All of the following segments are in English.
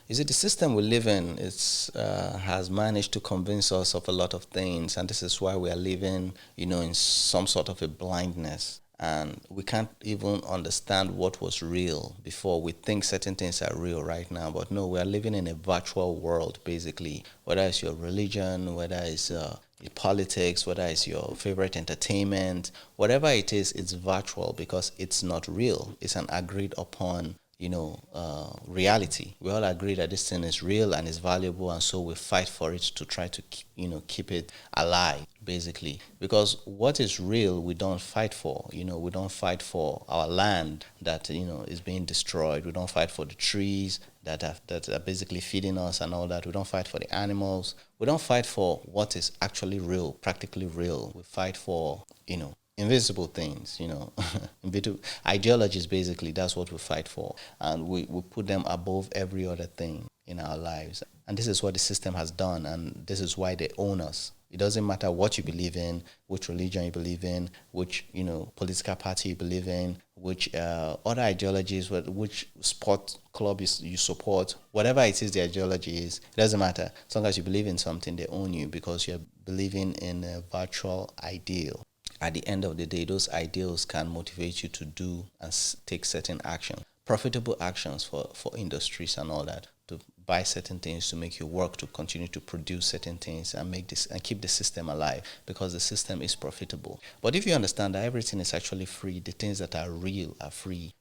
You see, the system we live in has managed to convince us of a lot of things, and this is why we are living, in some sort of a blindness. And we can't even understand what was real before. We think certain things are real right now, but no, we are living in a virtual world, basically. Whether it's your religion, whether it's your politics, whether it's your favorite entertainment, whatever it is, it's virtual because it's not real. It's an agreed upon reality. We all agree that this thing is real and is valuable, and so we fight for it to try to keep it alive, basically. Because what is real, we don't fight for. We don't fight for our land that is being destroyed. We don't fight for the trees that are basically feeding us and all that. We don't fight for the animals. We don't fight for what is actually real, practically real. We fight for invisible things, invisible ideologies, basically. That's what we fight for. And we put them above every other thing in our lives. And this is what the system has done, and this is why they own us. It doesn't matter what you believe in, which religion you believe in, which political party you believe in, which other ideologies, which sport club you support, whatever it is the ideology is, it doesn't matter. As long as you believe in something, they own you because you're believing in a virtual ideal. At the end of the day, those ideals can motivate you to do and take certain action, profitable actions for industries and all that, to buy certain things, to make you work, to continue to produce certain things and make this and keep the system alive because the system is profitable. But if you understand that everything is actually free, the things that are real are free.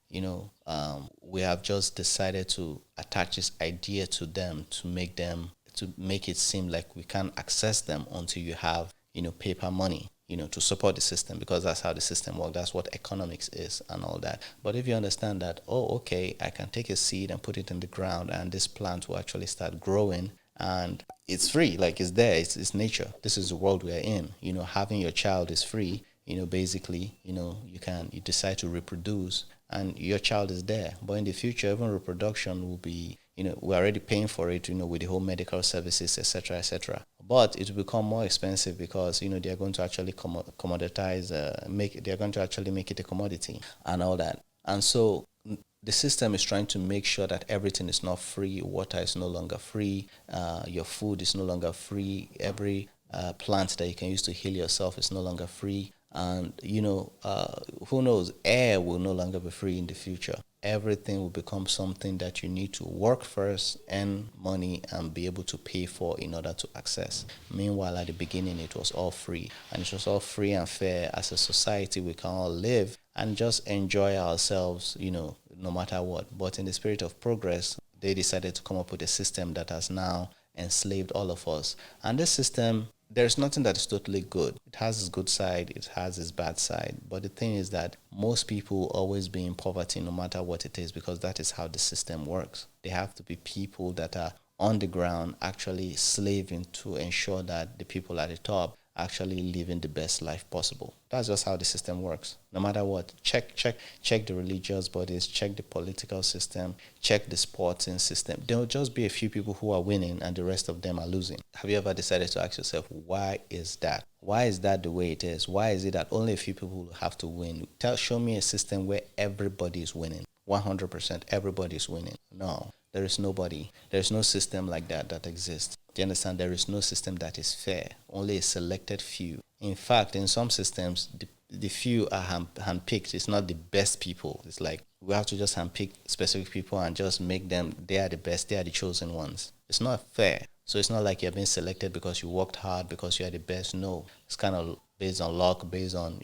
We have just decided to attach this idea to them to make it seem like we can't access them until you have paper money, to support the system, because that's how the system works. That's what economics is and all that. But if you understand that, oh, okay, I can take a seed and put it in the ground and this plant will actually start growing and it's free, like it's there, it's nature. This is the world we are in. Having your child is free. Basically, you decide to reproduce and your child is there. But in the future, even reproduction will be, we're already paying for it, with the whole medical services, etc., etc. But it will become more expensive because, they are going to actually commoditize, they're going to actually make it a commodity and all that. And so the system is trying to make sure that everything is not free. Water is no longer free. Your food is no longer free. Every plant that you can use to heal yourself is no longer free. And who knows, air will no longer be free in the future. Everything will become something that you need to work first, earn money, and be able to pay for in order to access. Meanwhile, at the beginning, it was all free, and it was all free and fair. As a society, we can all live and just enjoy ourselves, no matter what. But in the spirit of progress, they decided to come up with a system that has now enslaved all of us. And this system, there's nothing that is totally good. It has its good side, it has its bad side. But the thing is that most people will always be in poverty no matter what it is, because that is how the system works. They have to be people that are on the ground actually slaving to ensure that the people at the top actually living the best life possible. That's just how the system works. No matter what, check the religious bodies, check the political system, check the sporting system. There will just be a few people who are winning and the rest of them are losing. Have you ever decided to ask yourself, why is that? Why is that the way it is? Why is it that only a few people have to win? Show me a system where everybody is winning. 100% everybody is winning. No, there is nobody. There is no system like that exists. Do you understand? There is no system that is fair. Only a selected few. In fact, in some systems, the few are handpicked. It's not the best people. It's like we have to just handpick specific people and just make them, they are the best, they are the chosen ones. It's not fair. So it's not like you're being selected because you worked hard, because you are the best. No, it's kind of based on luck, based on,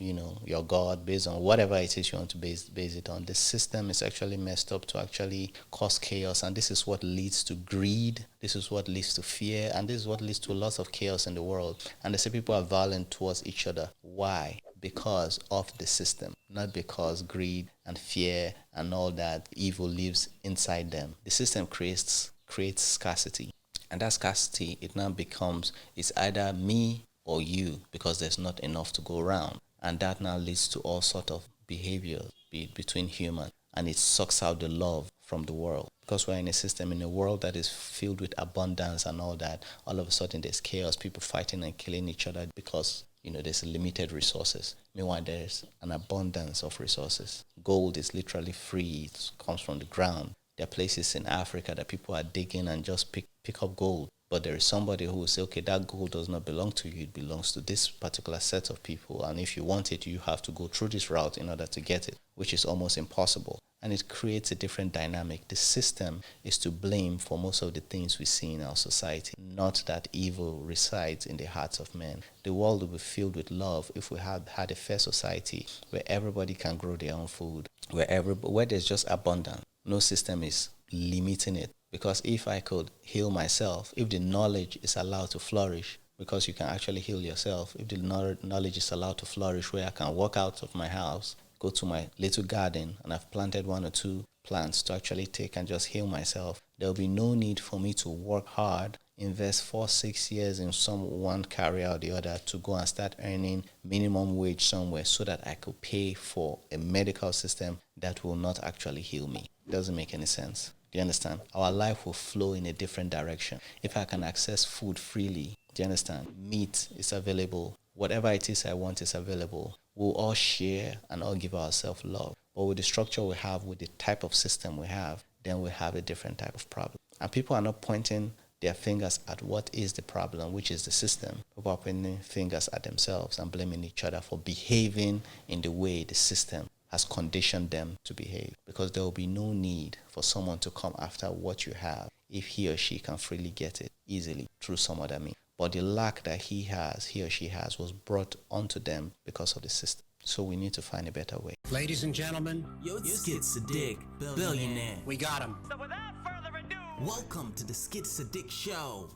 your God, based on whatever it is you want to base it on. The system is actually messed up to actually cause chaos, and this is what leads to greed. This is what leads to fear, and this is what leads to lots of chaos in the world. And they say people are violent towards each other. Why? Because of the system, not because greed and fear and all that evil lives inside them. The system creates scarcity. And that scarcity, it now becomes, it's either me or you, because there's not enough to go around. And that now leads to all sort of behavior between humans. And it sucks out the love from the world. Because we're in a system, in a world that is filled with abundance and all that, all of a sudden there's chaos, people fighting and killing each other because, there's limited resources. Meanwhile, there's an abundance of resources. Gold is literally free. It comes from the ground. There are places in Africa that people are digging and just pick up gold. But there is somebody who will say, okay, that gold does not belong to you. It belongs to this particular set of people. And if you want it, you have to go through this route in order to get it, which is almost impossible. And it creates a different dynamic. The system is to blame for most of the things we see in our society, not that evil resides in the hearts of men. The world will be filled with love if we had a fair society where everybody can grow their own food, where there's just abundance. No system is limiting it. Because if I could heal myself, if the knowledge is allowed to flourish, because you can actually heal yourself, if the knowledge is allowed to flourish where I can walk out of my house, go to my little garden, and I've planted 1 or 2 plants to actually take and just heal myself, there will be no need for me to work hard, invest 4-6 years in some one career or the other to go and start earning minimum wage somewhere so that I could pay for a medical system that will not actually heal me. It doesn't make any sense. Do you understand? Our life will flow in a different direction. If I can access food freely, do you understand? Meat is available. Whatever it is I want is available. We'll all share and all give ourselves love. But with the structure we have, with the type of system we have, then we have a different type of problem. And people are not pointing their fingers at what is the problem, which is the system. People are pointing fingers at themselves and blaming each other for behaving in the way the system has conditioned them to behave, because there will be no need for someone to come after what you have if he or she can freely get it easily through some other means. But the lack that he or she has, was brought onto them because of the system. So we need to find a better way. Ladies and gentlemen, It's Sadiq, billionaire. we got him. So without further ado, welcome to the Sadiq Show.